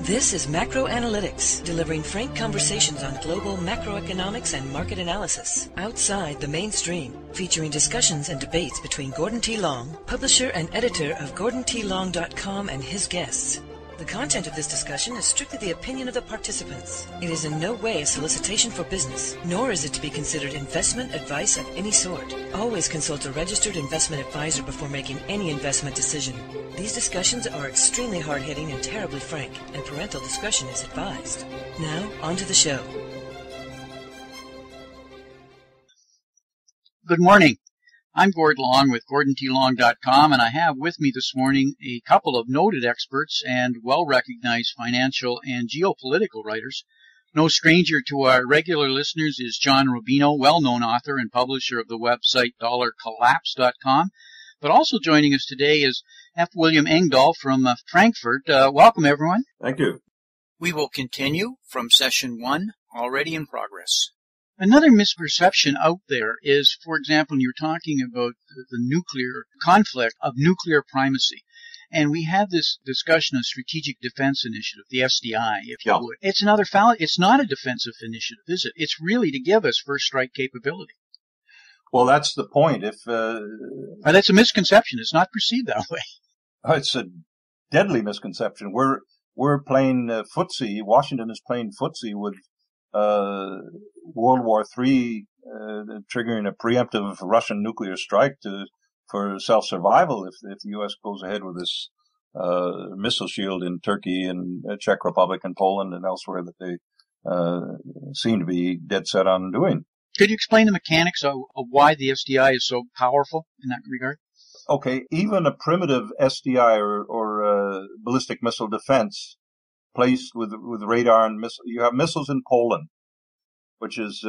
This is Macro Analytics, delivering frank conversations on global macroeconomics and market analysis, outside the mainstream, featuring discussions and debates between Gordon T. Long, publisher and editor of GordonTLong.com, and his guests. The content of this discussion is strictly the opinion of the participants. It is in no way a solicitation for business, nor is it to be considered investment advice of any sort. Always consult a registered investment advisor before making any investment decision. These discussions are extremely hard-hitting and terribly frank, and parental discretion is advised. Now, on to the show. Good morning. I'm Gord Long with GordonTLong.com, and I have with me this morning a couple of noted experts and well-recognized financial and geopolitical writers. No stranger to our regular listeners is John Rubino, well-known author and publisher of the website DollarCollapse.com. But also joining us today is F. William Engdahl from Frankfurt. Welcome, everyone. Thank you. We will continue from session 1, already in progress. Another misperception out there is, for example, you're talking about the nuclear conflict of nuclear primacy. And we have this discussion of Strategic Defense Initiative, the SDI, if you would. It's another fallacy. It's not a defensive initiative, is it? It's really to give us first strike capability. Well, that's the point. That's a misconception. It's not perceived that way. It's a deadly misconception. We're playing footsie. Washington is playing footsie with World War III triggering a preemptive Russian nuclear strike for self-survival if the U.S. goes ahead with this missile shield in Turkey and Czech Republic and Poland and elsewhere that they seem to be dead set on doing. Could you explain the mechanics of why the SDI is so powerful in that regard? Okay, even a primitive SDI or ballistic missile defense placed with radar and missile. You have missiles in Poland, which is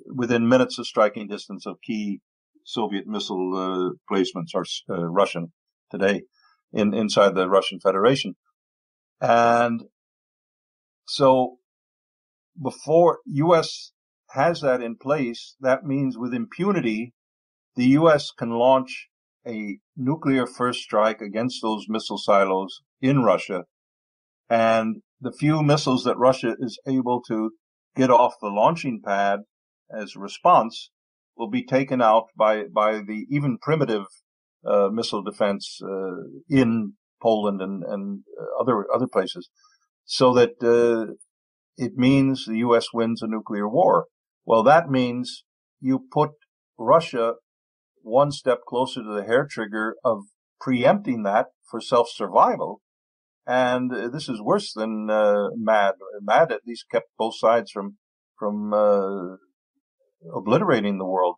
within minutes of striking distance of key Soviet missile placements, or Russian today, inside the Russian Federation. And so before U.S. has that in place, that means with impunity, the U.S. can launch a nuclear first strike against those missile silos in Russia. And the few missiles that Russia is able to get off the launching pad as a response will be taken out by the even primitive missile defense in Poland and other places, so that it means the U.S. wins a nuclear war. Well, that means you put Russia one step closer to the hair trigger of preempting that for self-survival. And this is worse than MAD. MAD at least kept both sides from obliterating the world,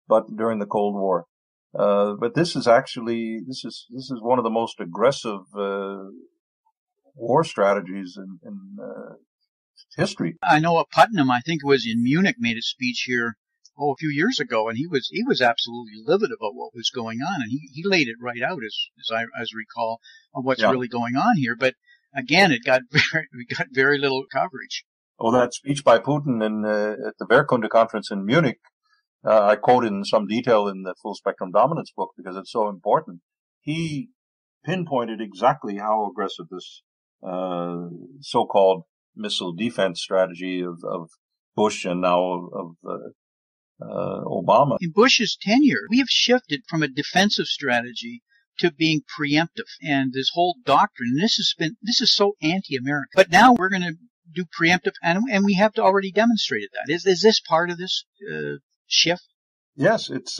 but during the Cold War. But this is one of the most aggressive war strategies in history. I know Putnam, I think it was in Munich, made a speech here a few years ago, and he was absolutely livid about what was going on, and he laid it right out as I recall of what's really going on here. But again, we got very little coverage. Oh, that speech by Putin at the Wehrkunde conference in Munich, I quote in some detail in the Full Spectrum Dominance book because it's so important. He pinpointed exactly how aggressive this so-called missile defense strategy of Bush and now of Obama. In Bush's tenure, we have shifted from a defensive strategy to being preemptive, and this whole doctrine. This is so anti-American. But now we're going to do preemptive, and we have already demonstrated that. Is this part of this shift? Yes, it's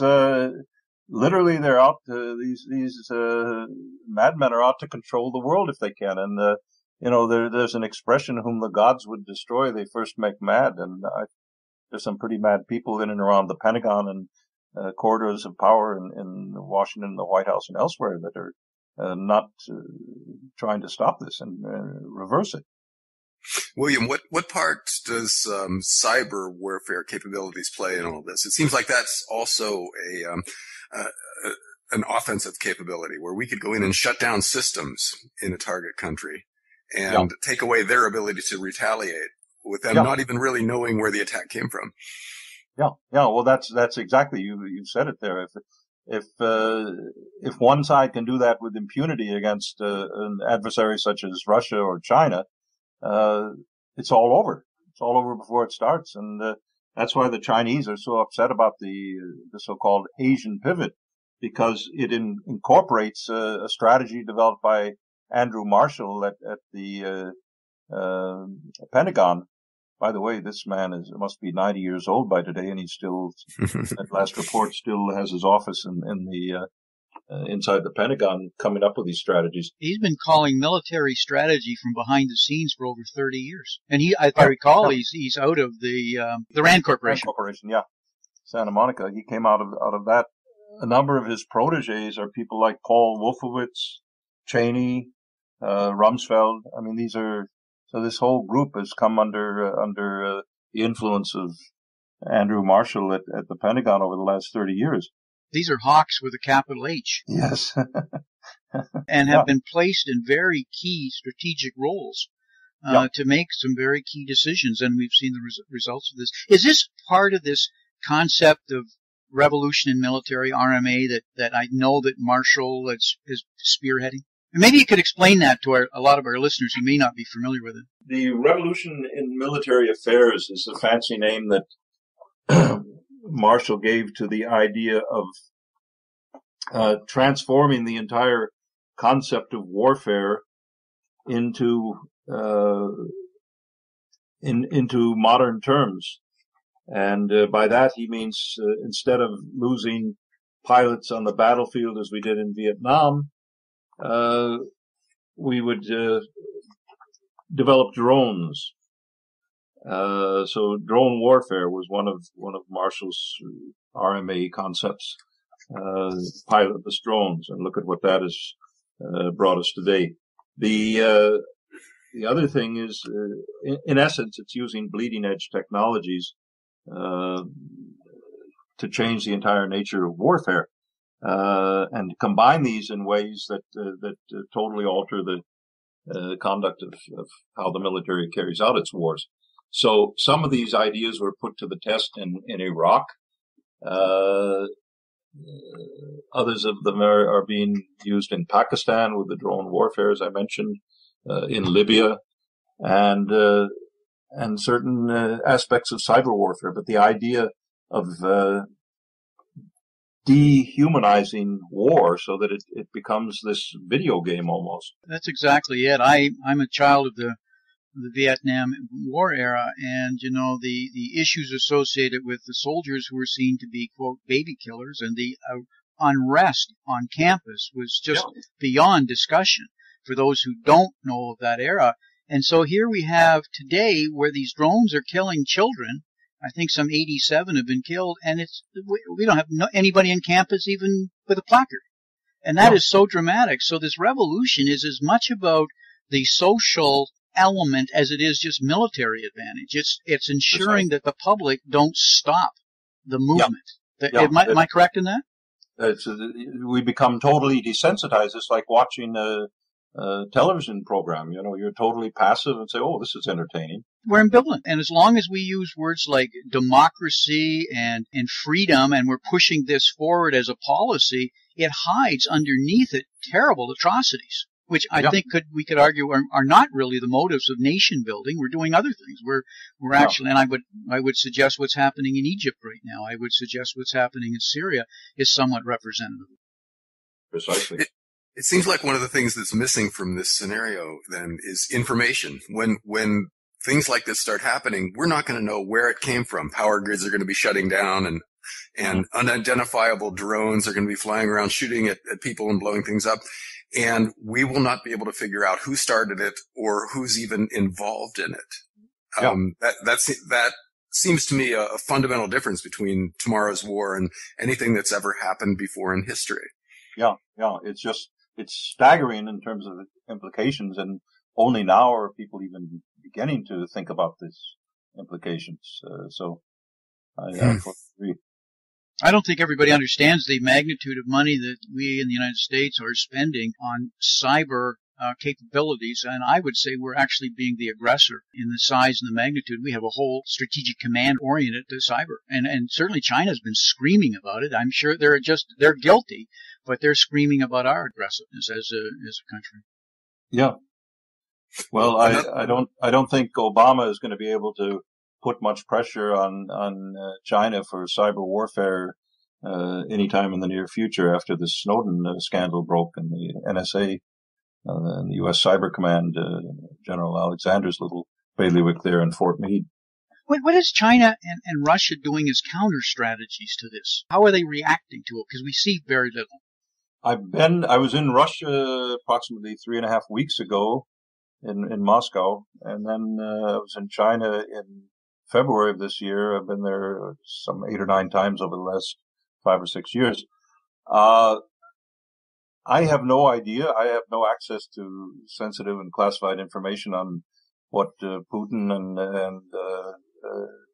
literally they're out. These madmen are out to control the world if they can, and there's an expression: "Whom the gods would destroy, they first make mad." And there's some pretty mad people in and around the Pentagon and corridors of power in Washington, the White House, and elsewhere that are not trying to stop this and reverse it. William, what part does cyber warfare capabilities play in all this? It seems like that's also an offensive capability where we could go in and shut down systems in a target country and take away their ability to retaliate with them not even really knowing where the attack came from. Yeah. Well, that's exactly you said it there. if one side can do that with impunity against an adversary such as Russia or China, it's all over. It's all over before it starts, and that's why the Chinese are so upset about the so-called Asian pivot, because it incorporates a strategy developed by Andrew Marshall at the Pentagon. By the way, this man must be 90 years old by today, and he's still, at last report, still has his office in the inside the Pentagon, coming up with these strategies. He's been calling military strategy from behind the scenes for over 30 years, and if I recall, he's out of the Rand Corporation. Rand Corporation, yeah, Santa Monica. He came out of that. A number of his proteges are people like Paul Wolfowitz, Cheney, Rumsfeld. I mean, these are. So this whole group has come under the influence of Andrew Marshall at the Pentagon over the last 30 years. These are hawks with a capital H. Yes. And have been placed in very key strategic roles to make some very key decisions, and we've seen the results of this. Is this part of this concept of revolution in military, RMA, that I know that Marshall is spearheading? Maybe you could explain that to a lot of our listeners who may not be familiar with it. The revolution in military affairs is a fancy name that Marshall gave to the idea of transforming the entire concept of warfare into modern terms. And by that he means instead of losing pilots on the battlefield as we did in Vietnam, we would develop drones. So drone warfare was one of Marshall's RMA concepts. Pilotless drones, and look at what that has brought us today. The other thing is, in essence, it's using bleeding edge technologies to change the entire nature of warfare. And combine these in ways that totally alter the conduct of how the military carries out its wars. So some of these ideas were put to the test in Iraq. Others of them are being used in Pakistan with the drone warfare, as I mentioned, in Libya, and certain aspects of cyber warfare. But the idea of dehumanizing war so that it becomes this video game almost. That's exactly it. I'm a child of the Vietnam War era, and the issues associated with the soldiers who were seen to be, quote, baby killers, and the unrest on campus was just beyond discussion for those who don't know of that era. And so here we have today where these drones are killing children. I think some 87 have been killed, and we don't have anybody in campus even with a placard. And that is so dramatic. So this revolution is as much about the social element as it is just military advantage. It's ensuring that the public don't stop the movement. Am I correct in that? We become totally desensitized. It's like watching a television program. You're totally passive and say, oh, this is entertaining. We're ambivalent. And as long as we use words like democracy and freedom, and we're pushing this forward as a policy, it hides underneath it terrible atrocities, which I think we could argue are not really the motives of nation building. We're doing other things. We're actually, and I would suggest what's happening in Egypt right now. I would suggest what's happening in Syria is somewhat representative. Precisely. It seems like one of the things that's missing from this scenario then is information. When things like this start happening, we're not going to know where it came from. Power grids are going to be shutting down, and unidentifiable drones are going to be flying around shooting at people and blowing things up. And we will not be able to figure out who started it or who's even involved in it. That seems to me a fundamental difference between tomorrow's war and anything that's ever happened before in history. Yeah. It's staggering in terms of implications, and only now are people even beginning to think about these implications. So I agree. I don't think everybody understands the magnitude of money that we in the United States are spending on cyber capabilities, and I would say we're actually being the aggressor in the size and the magnitude. We have a whole strategic command oriented to cyber, and certainly China's been screaming about it. I'm sure they're guilty, but they're screaming about our aggressiveness as a country. Yeah. Well, I don't think Obama is going to be able to put much pressure on China for cyber warfare anytime in the near future after the Snowden scandal broke and the NSA and the U.S. Cyber Command, General Alexander's little bailiwick there in Fort Meade. What is China and Russia doing as counter strategies to this? How are they reacting to it? Because we see very little. I was in Russia approximately 3.5 weeks ago in Moscow, and then I was in China in February of this year. I've been there some 8 or 9 times over the last 5 or 6 years. I have no idea. I have no access to sensitive and classified information on what Putin and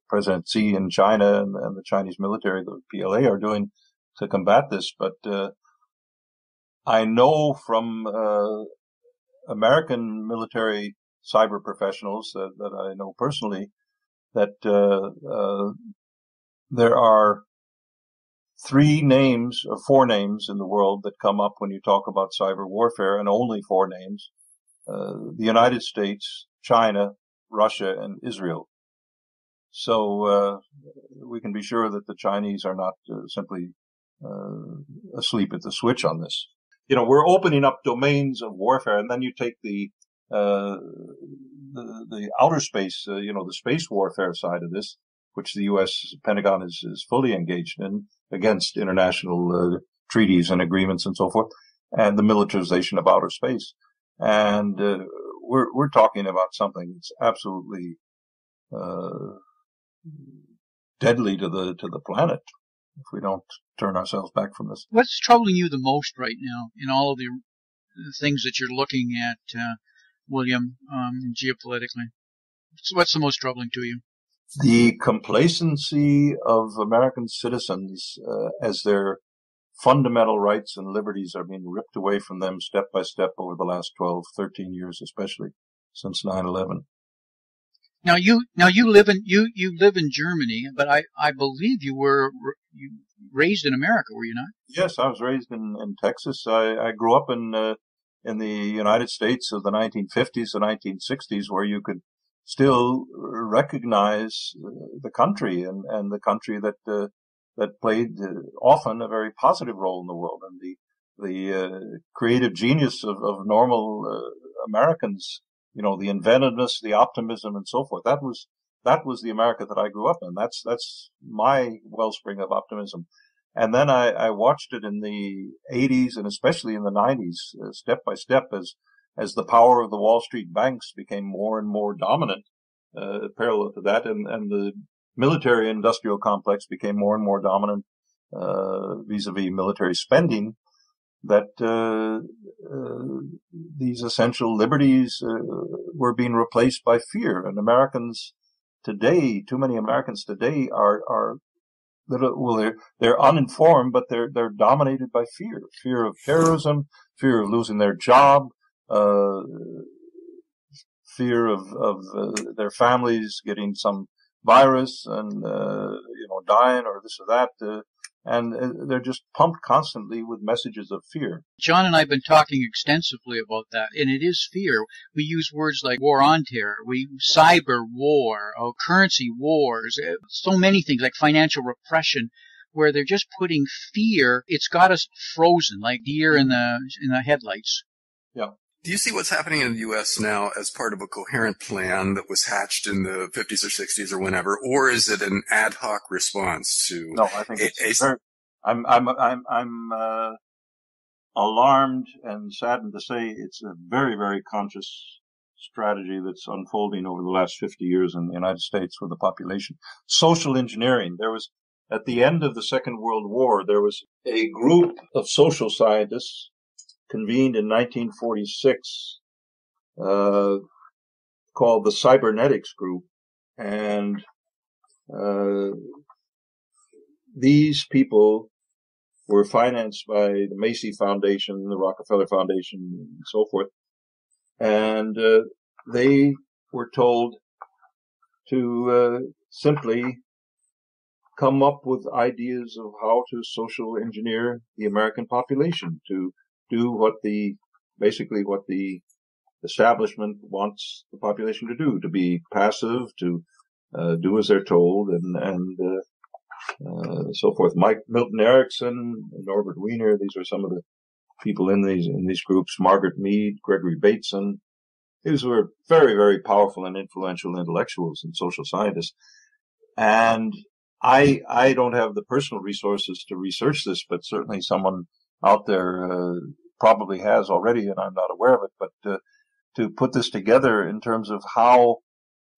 President Xi in China and the Chinese military, the PLA, are doing to combat this. But I know from American military cyber professionals that I know personally that there are 3 names or 4 names in the world that come up when you talk about cyber warfare, and only 4 names: the United States, China, Russia, and Israel. So we can be sure that the Chinese are not simply asleep at the switch on this. You know, we're opening up domains of warfare, and then you take the outer space, the space warfare side of this, which the U.S. Pentagon is fully engaged in against international treaties and agreements and so forth, and the militarization of outer space. And we're talking about something that's absolutely deadly to the planet if we don't turn ourselves back from this. What's troubling you the most right now in all of the things that you're looking at, William, geopolitically? What's the most troubling to you? The complacency of American citizens as their fundamental rights and liberties are being ripped away from them step by step over the last 12, 13 years, especially since 9/11. Now you live in Germany, but I believe you were raised in America, were you not? Yes, I was raised in Texas. I grew up in the United States of the 1950s and 1960s, where you could still recognize the country and the country that played often a very positive role in the world, and the creative genius of normal Americans. You know, the inventiveness, the optimism, and so forth. That was the America that I grew up in. That's my wellspring of optimism. And then I watched it in the 80s and especially in the 90s, step by step, as the power of the Wall Street banks became more and more dominant, parallel to that, and the military industrial complex became more and more dominant vis-a-vis military spending. That these essential liberties were being replaced by fear, and Americans today, too many Americans today are they're uninformed, but they're dominated by fear of terrorism, fear of losing their job, fear of their families getting some virus and dying or this or that. And they're just pumped constantly with messages of fear. John and I have been talking extensively about that, and it is fear. We use words like war on terror, cyber war, currency wars, so many things like financial repression, where they're just putting fear. It's got us frozen like deer in the headlights. Yeah. Do you see what's happening in the U.S. now as part of a coherent plan that was hatched in the 50s or 60s or whenever, or is it an ad hoc response to? No, I think it's I'm alarmed and saddened to say it's a very, very conscious strategy that's unfolding over the last 50 years in the United States with the population. Social engineering. There was, at the end of the Second World War, there was a group of social scientists convened in 1946 called the Cybernetics Group, and these people were financed by the Macy Foundation, the Rockefeller Foundation, and so forth, and they were told to simply come up with ideas of how to social engineer the American population to do basically what the establishment wants the population to do, to be passive, to do as they're told, and so forth. Milton Erickson, Norbert Wiener, these are some of the people in these groups. Margaret Mead, Gregory Bateson. These were very, very powerful and influential intellectuals and social scientists. And I don't have the personal resources to research this, but certainly someone out there probably has already, and I'm not aware of it. But to put this together in terms of how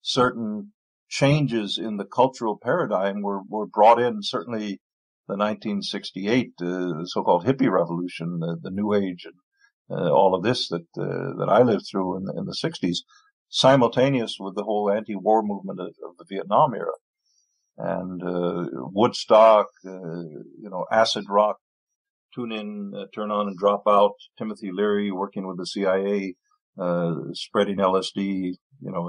certain changes in the cultural paradigm were brought in, certainly the 1968 so-called hippie revolution, the New Age, and all of this that I lived through in the 60s, simultaneous with the whole anti-war movement of the Vietnam era. And Woodstock, acid rock, tune in, turn on and drop out, Timothy Leary working with the CIA, spreading LSD,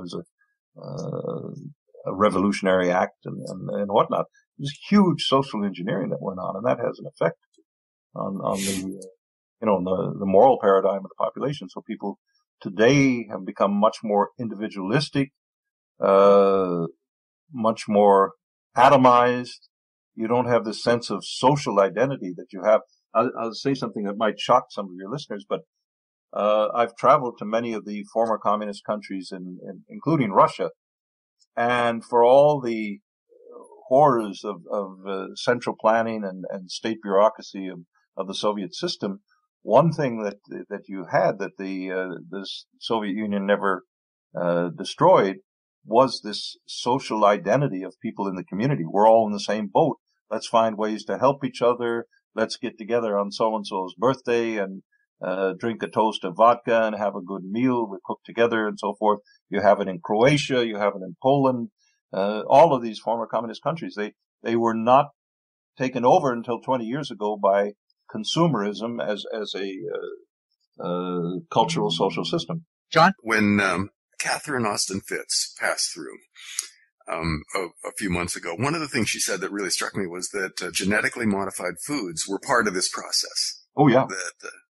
as a revolutionary act and whatnot. There's huge social engineering that went on, and that has an effect on the moral paradigm of the population. So people today have become much more individualistic, much more atomized. You don't have the sense of social identity that you have. I'll say something that might shock some of your listeners, but I've traveled to many of the former communist countries, including Russia, and for all the horrors of central planning and state bureaucracy of the Soviet system, one thing that you had that the Soviet Union never destroyed was this social identity of people in the community. We're all in the same boat. Let's find ways to help each other. Let's get together on so-and-so's birthday and drink a toast of vodka and have a good meal. We cook together and so forth. You have it in Croatia. You have it in Poland. All of these former communist countries, they were not taken over until 20 years ago by consumerism as a cultural social system. John? When Catherine Austin Fitts passed through a few months ago, one of the things she said that really struck me was that genetically modified foods were part of this process. Oh, yeah.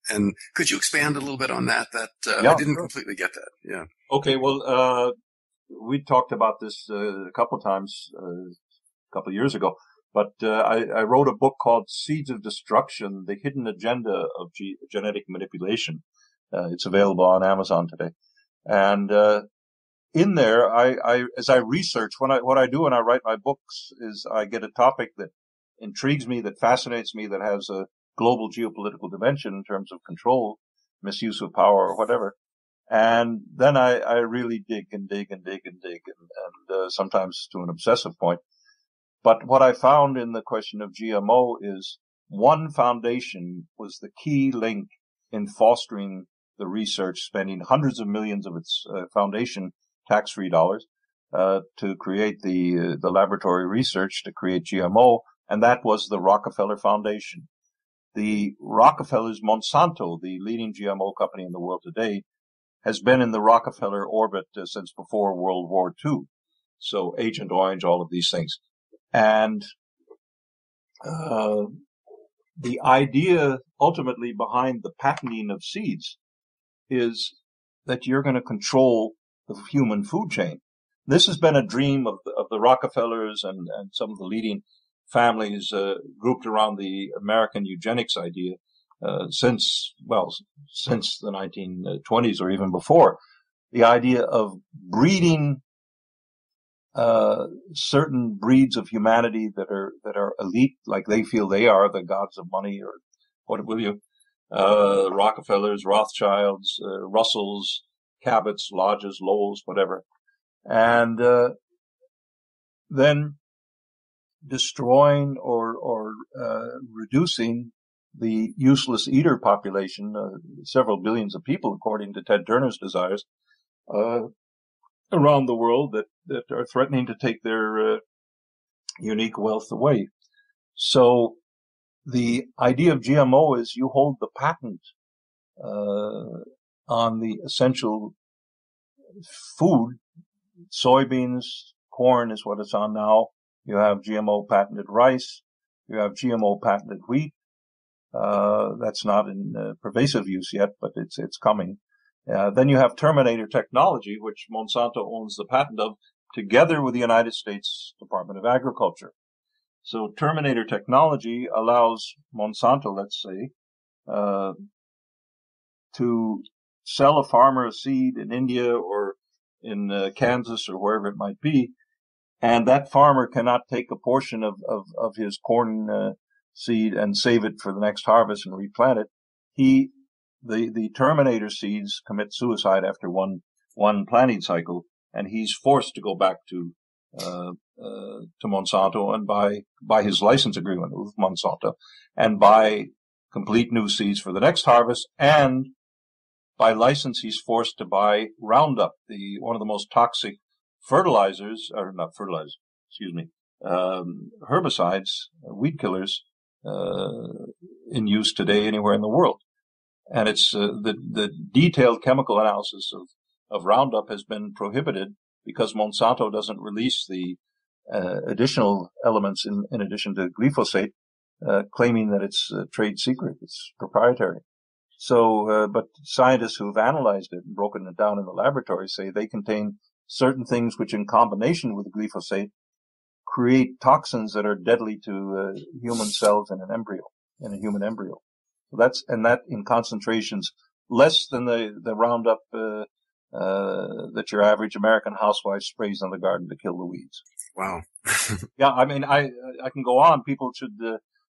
And could you expand a little bit on that? Yeah, I didn't sure. completely get that. Yeah. Okay, well, we talked about this a couple of times a couple of years ago, but I wrote a book called Seeds of Destruction, The Hidden Agenda of Genetic Manipulation. It's available on Amazon today. And in there, as I research, what I do when I write my books is I get a topic that intrigues me, that fascinates me, that has a global geopolitical dimension in terms of control, misuse of power, or whatever. And then I really dig and dig and dig and dig, and sometimes to an obsessive point. But what I found in the question of GMO is one foundation was the key link in fostering the research, spending hundreds of millions of its foundation tax-free dollars to create the laboratory research to create GMO, and that was the Rockefeller Foundation. The Rockefellers, Monsanto, the leading GMO company in the world today, has been in the Rockefeller orbit since before World War II. So Agent Orange, all of these things. And the idea ultimately behind the patenting of seeds is that you're going to control the human food chain. This has been a dream of the Rockefellers and some of the leading families grouped around the American eugenics idea since the 1920s or even before. The idea of breeding certain breeds of humanity that are elite, like they feel they are the gods of money, or what will you? Rockefellers, Rothschilds, Russells, Cabots, Lodges, Lowells, whatever, and then destroying or reducing the useless eater population, several billions of people, according to Ted Turner's desires, around the world that are threatening to take their unique wealth away. So the idea of GMO is you hold the patent on the essential food. Soybeans, corn is what it's on now. You have GMO patented rice. You have GMO patented wheat. That's not in pervasive use yet, but it's coming. Then you have Terminator technology, which Monsanto owns the patent of, together with the United States Department of Agriculture. So Terminator technology allows Monsanto, let's say, to sell a farmer a seed in India or in Kansas or wherever it might be, and that farmer cannot take a portion of his corn seed and save it for the next harvest and replant it. The Terminator seeds commit suicide after one planting cycle, and he's forced to go back to Monsanto and buy his license agreement with Monsanto and buy complete new seeds for the next harvest. And by license, he's forced to buy Roundup, one of the most toxic herbicides, weed killers, in use today anywhere in the world. And it's the detailed chemical analysis of Roundup has been prohibited because Monsanto doesn't release the additional elements in addition to glyphosate, claiming that it's a trade secret, it's proprietary. So, but scientists who've analyzed it and broken it down in the laboratory say they contain certain things which, in combination with glyphosate, create toxins that are deadly to human cells in a human embryo. So that in concentrations less than the Roundup that your average American housewife sprays on the garden to kill the weeds. Wow. Yeah, I mean, I can go on. People should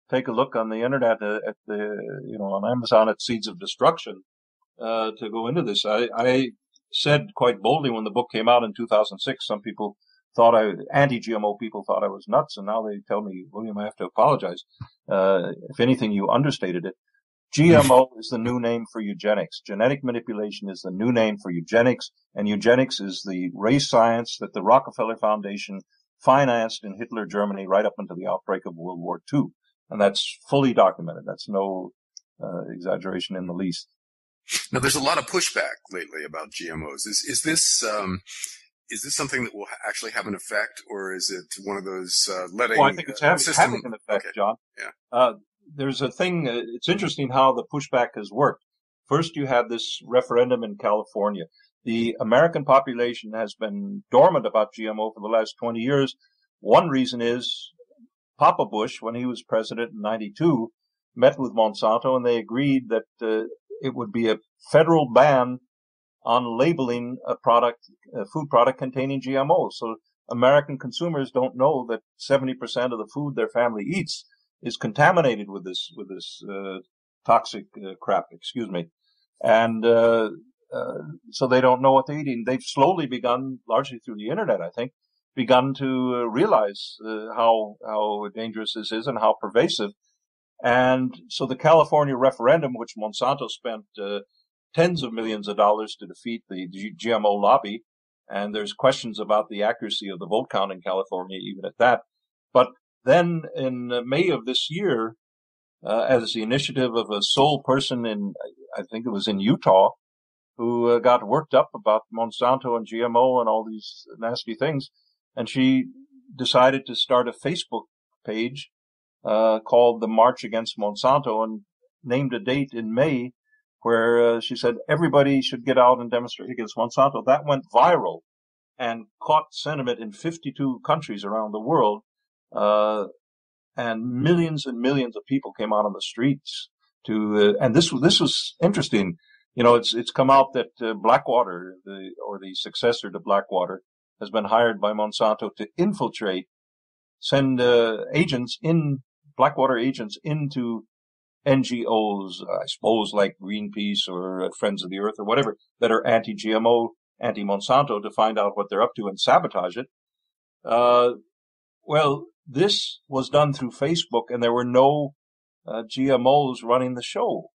take a look on the internet on Amazon at Seeds of Destruction to go into this. I said quite boldly when the book came out in 2006, some people anti-GMO people thought I was nuts, and now they tell me, William, I have to apologize. If anything, you understated it. GMO is the new name for eugenics. Genetic manipulation is the new name for eugenics, and eugenics is the race science that the Rockefeller Foundation financed in Hitler Germany right up until the outbreak of World War II. And that's fully documented. That's no exaggeration in the least. Now, there's a lot of pushback lately about GMOs. Is this something that will actually have an effect, or is it one of those letting? Well, I think it's having an effect, okay. John. Yeah. There's a thing. It's interesting how the pushback has worked. First, you had this referendum in California. The American population has been dormant about GMO for the last 20 years. One reason is Papa Bush, when he was president in 92, met with Monsanto, and they agreed that it would be a federal ban on labeling a food product containing GMOs. So American consumers don't know that 70% of the food their family eats is contaminated with this toxic crap. And so they don't know what they're eating. They've slowly begun, largely through the internet, I think, to realize how dangerous this is and how pervasive. And so the California referendum, which Monsanto spent tens of millions of dollars to defeat the GMO lobby, and there's questions about the accuracy of the vote count in California, even at that. But then in May of this year, as the initiative of a sole person I think it was in Utah, who got worked up about Monsanto and GMO and all these nasty things, and she decided to start a Facebook page called the March Against Monsanto, and named a date in May where she said everybody should get out and demonstrate against Monsanto. That went viral and caught sentiment in 52 countries around the world, and millions of people came out on the streets to. And this was interesting. You know, it's come out that Blackwater, the successor to Blackwater, has been hired by Monsanto to send Blackwater agents into NGOs, I suppose, like Greenpeace or Friends of the Earth or whatever, that are anti-GMO, anti-Monsanto, to find out what they're up to and sabotage it. Well, this was done through Facebook, and there were no GMOs running the show.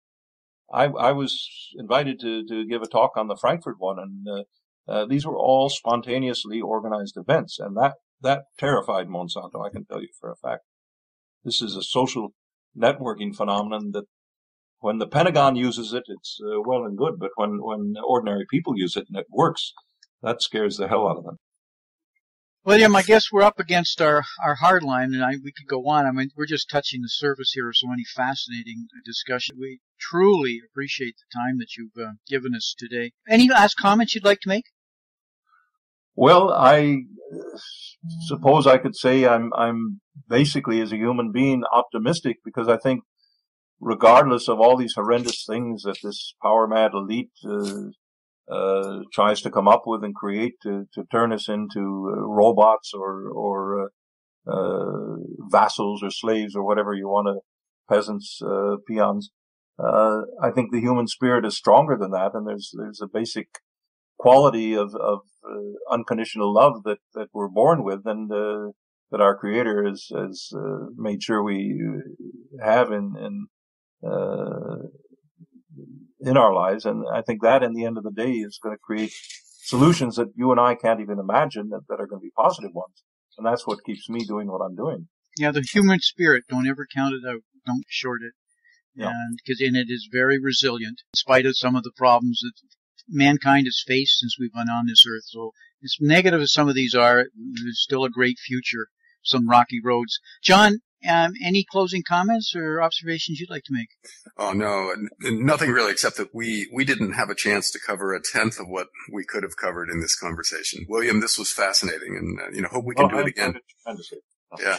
I was invited to give a talk on the Frankfurt one, and these were all spontaneously organized events, and that terrified Monsanto, I can tell you for a fact. This is a social networking phenomenon that when the Pentagon uses it, it's well and good. But when ordinary people use it and it works, that scares the hell out of them. William, I guess we're up against our hard line, and we could go on. I mean, we're just touching the surface here of so many fascinating discussions. We truly appreciate the time that you've given us today. Any last comments you'd like to make? Well, I suppose I could say I'm basically, as a human being, optimistic, because I think regardless of all these horrendous things that this power-mad elite tries to come up with and create to turn us into robots or vassals or slaves or whatever you want to, peasants, peons. I think the human spirit is stronger than that, and there's a basic quality of unconditional love that we're born with, and that our Creator has made sure we have in our lives. And I think that, in the end of the day, is going to create solutions that you and I can't even imagine that are going to be positive ones. And that's what keeps me doing what I'm doing. Yeah, the human spirit, don't ever count it out. Don't short it. Yeah. And because in it is very resilient, in spite of some of the problems that mankind has faced since we've been on this earth. So as negative as some of these are, there's still a great future, some rocky roads. John, any closing comments or observations you'd like to make? Oh, no, nothing really, except that we didn't have a chance to cover a tenth of what we could have covered in this conversation. William, this was fascinating, and hope we can do it again. Yeah.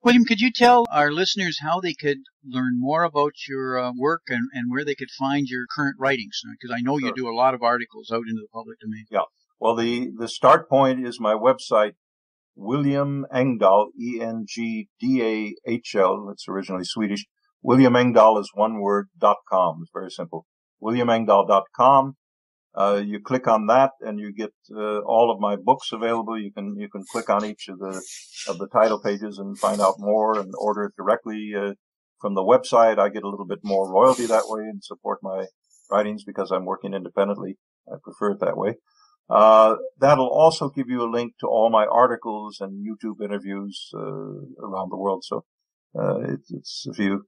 William, could you tell our listeners how they could learn more about your work and where they could find your current writings? Because I know you do a lot of articles out into the public domain. Yeah. Well, the start point is my website, William Engdahl, ENGDAHL. It's originally Swedish. William Engdahl is one word, .com. It's very simple. WilliamEngdahl.com. You click on that and you get all of my books available. You can click on each of the title pages and find out more and order it directly from the website. I get a little bit more royalty that way and support my writings because I'm working independently. I prefer it that way. That'll also give you a link to all my articles and YouTube interviews around the world. So it's if you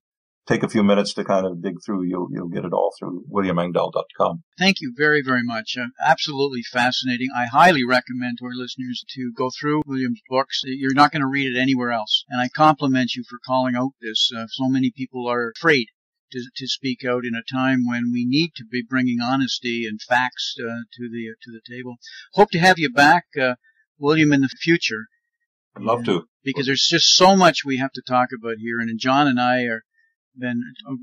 take a few minutes to kind of dig through, you'll get it all through WilliamEngdahl.com. Thank you very, very much. Absolutely fascinating. I highly recommend to our listeners to go through William's books. You're not going to read it anywhere else. And I compliment you for calling out this. So many people are afraid to speak out in a time when we need to be bringing honesty and facts to the table. Hope to have you back, William, in the future. I'd love to. Because there's just so much we have to talk about here. And John and I are been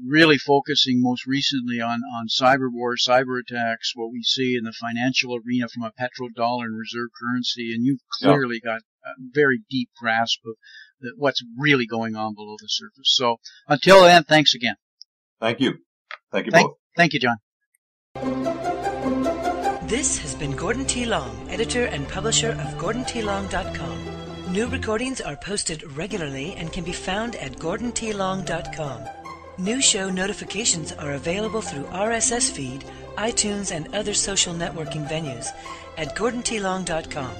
really focusing most recently on cyber war, cyber attacks, what we see in the financial arena from a petrodollar and reserve currency. And you've clearly got a very deep grasp of what's really going on below the surface. So until then, thanks again. Thank you. Thank you both. Thank you, John. This has been Gordon T. Long, editor and publisher of GordonTLong.com. New recordings are posted regularly and can be found at GordonTLong.com. New show notifications are available through RSS feed, iTunes, and other social networking venues at GordonTLong.com.